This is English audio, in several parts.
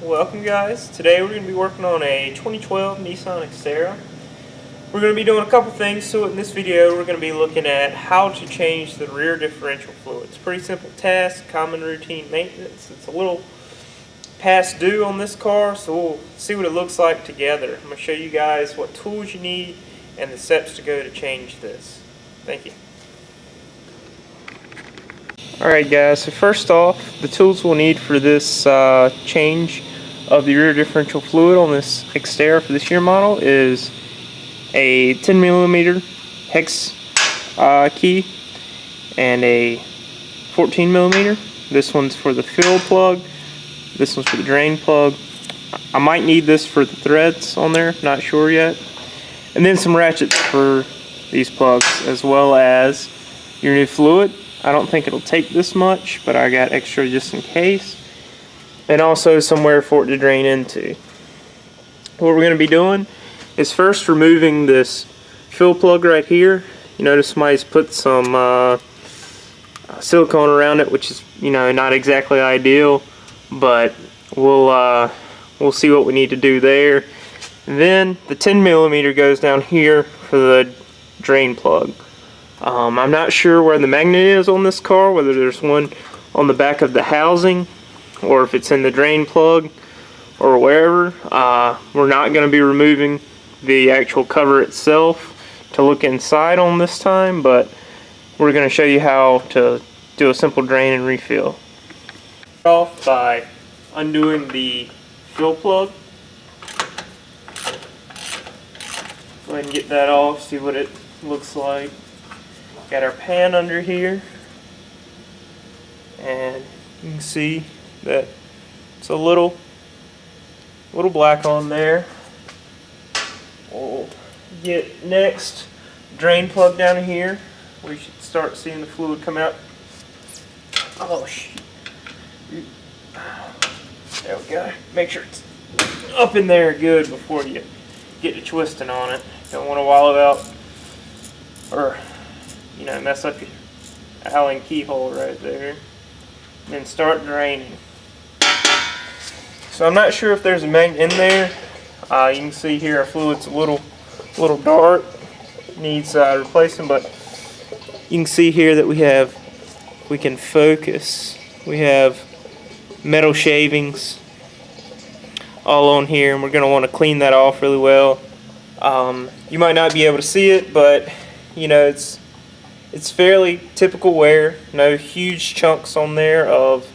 Welcome guys. Today we're going to be working on a 2012 Nissan Xterra. We're going to be doing a couple things to it in this video. We're going to be looking at how to change the rear differential fluid. It's a pretty simple task, common routine maintenance. It's a little past due on this car, so we'll see what it looks like together. I'm going to show you guys what tools you need and the steps to go to change this. Thank you. Alright guys, so first off, the tools we'll need for this change of the rear differential fluid on this Xterra for this year model is a 10mm hex key and a 14mm. This one's for the fill plug, this one's for the drain plug. I might need this for the threads on there, not sure yet. And then some ratchets for these plugs, as well as your new fluid. I don't think it'll take this much, but I got extra just in case. And also somewhere for it to drain into. What we're going to be doing is first removing this fill plug right here. You notice somebody's put some silicone around it, which is, not exactly ideal, but we'll see what we need to do there. And then the 10mm goes down here for the drain plug. I'm not sure where the magnet is on this car, whether there's one on the back of the housing or if it's in the drain plug or wherever. We're not going to be removing the actual cover itself to look inside on this time, but we're going to show you how to do a simple drain and refill. Start off by undoing the fill plug. Go ahead and get that off, see what it looks like. Got our pan under here, and you can see that it's a little black on there. We'll get next drain plug down here. We should start seeing the fluid come out. Oh shoot. There we go. Make sure it's up in there good before you get to twisting on it. Don't want to wallow out or mess up your Allen keyhole right there. And then start draining. So I'm not sure if there's a magnet in there. You can see here our fluid's a little dark. Needs replacing, but you can see here that we can focus. We have metal shavings all on here, and we're going to want to clean that off really well. You might not be able to see it, but it's fairly typical wear. No huge chunks on there of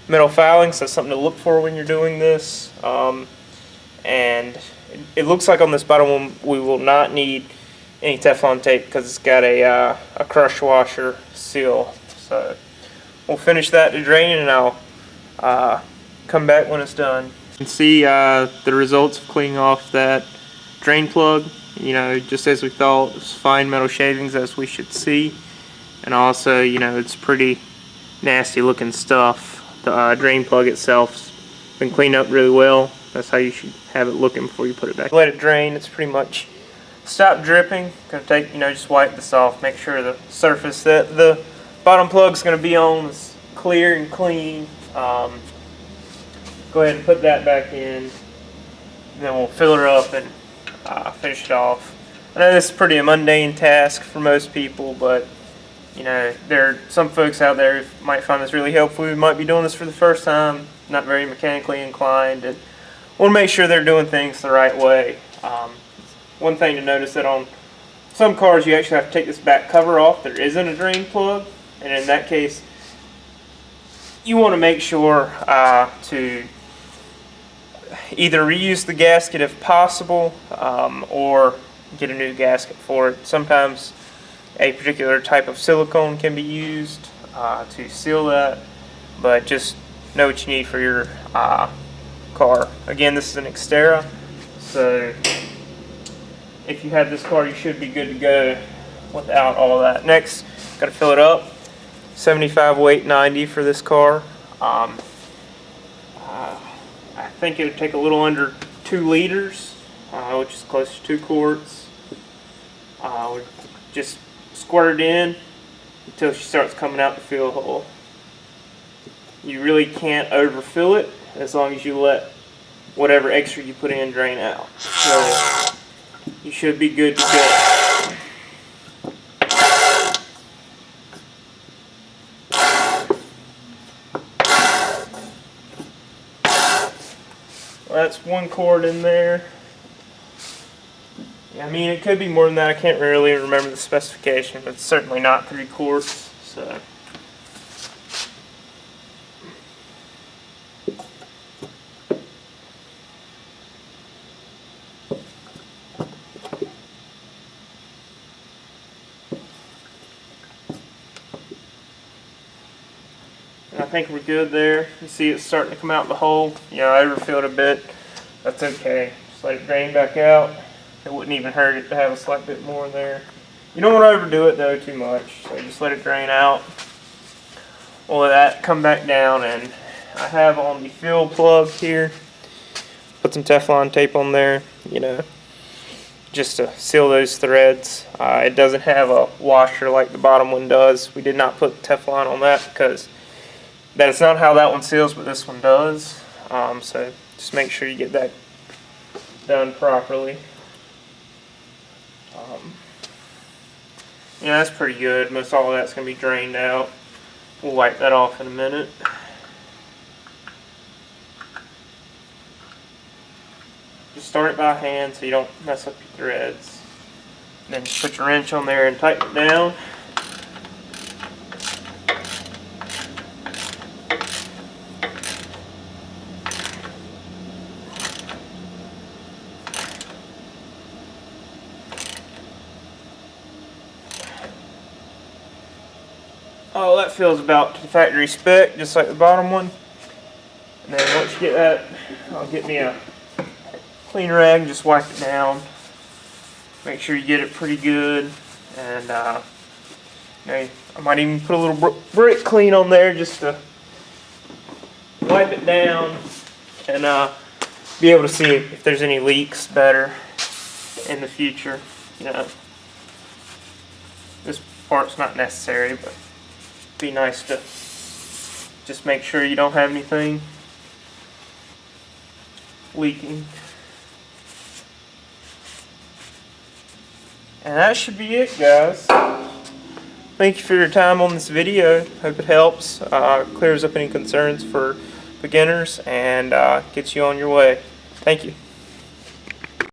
metal filings. That's something to look for when you're doing this. And it looks like on this bottom one we will not need any Teflon tape because it's got a crush washer seal. So we'll finish that to drain, and I'll come back when it's done. You can see the results of cleaning off that drain plug. Just as we thought, it's fine metal shavings as we should see. And also, it's pretty nasty looking stuff. The drain plug itself's been cleaned up really well. That's how you should have it looking before you put it back. Let it drain. It's pretty much stopped dripping. Gonna take, just wipe this off. Make sure the surface that the bottom plug's gonna be on is clear and clean. Go ahead and put that back in. And then we'll fill her up and finish it off. I know this is pretty a mundane task for most people, but there are some folks out there who might find this really helpful, who might be doing this for the first time, not very mechanically inclined, and want to make sure they're doing things the right way. One thing to notice that on some cars you actually have to take this back cover off. There isn't a drain plug, and in that case you want to make sure to either reuse the gasket if possible, or get a new gasket for it. Sometimes a particular type of silicone can be used to seal that, but just know what you need for your car. Again, this is an Xterra, so if you have this car, you should be good to go without all of that. Next, got to fill it up. 75 weight, 90 for this car. I think it would take a little under 2 liters, which is close to 2 quarts. Just squirt it in until she starts coming out the fill hole. You really can't overfill it as long as you let whatever extra you put in drain out. So you should be good to go. Well, that's 1 quart in there. I mean, it could be more than that. I can't really remember the specification, but it's certainly not 3 quarts. So. I think we're good there. You see it's starting to come out the hole. Yeah, I overfilled a bit. That's okay. Just let it drain back out. It wouldn't even hurt it to have a slight bit more in there. You don't want to overdo it though too much. So just let it drain out. We'll let that come back down, and I have on the fill plug here, put some Teflon tape on there, you know, just to seal those threads. It doesn't have a washer like the bottom one does. We did not put Teflon on that because that is not how that one seals, but this one does. So just make sure you get that done properly. Yeah, that's pretty good. Most all of that's going to be drained out. We'll wipe that off in a minute. Just start it by hand so you don't mess up your threads. And then just put your wrench on there and tighten it down. Oh, that feels about to the factory spec, just like the bottom one. And then once you get that, I'll get me a clean rag and just wipe it down. Make sure you get it pretty good. And you know, I might even put a little brick clean on there just to wipe it down and be able to see if there's any leaks better in the future. You know, this part's not necessary, but be nice to just make sure you don't have anything leaking. And that should be it, guys. Thank you for your time on this video. Hope it helps, clears up any concerns for beginners, and gets you on your way. Thank you.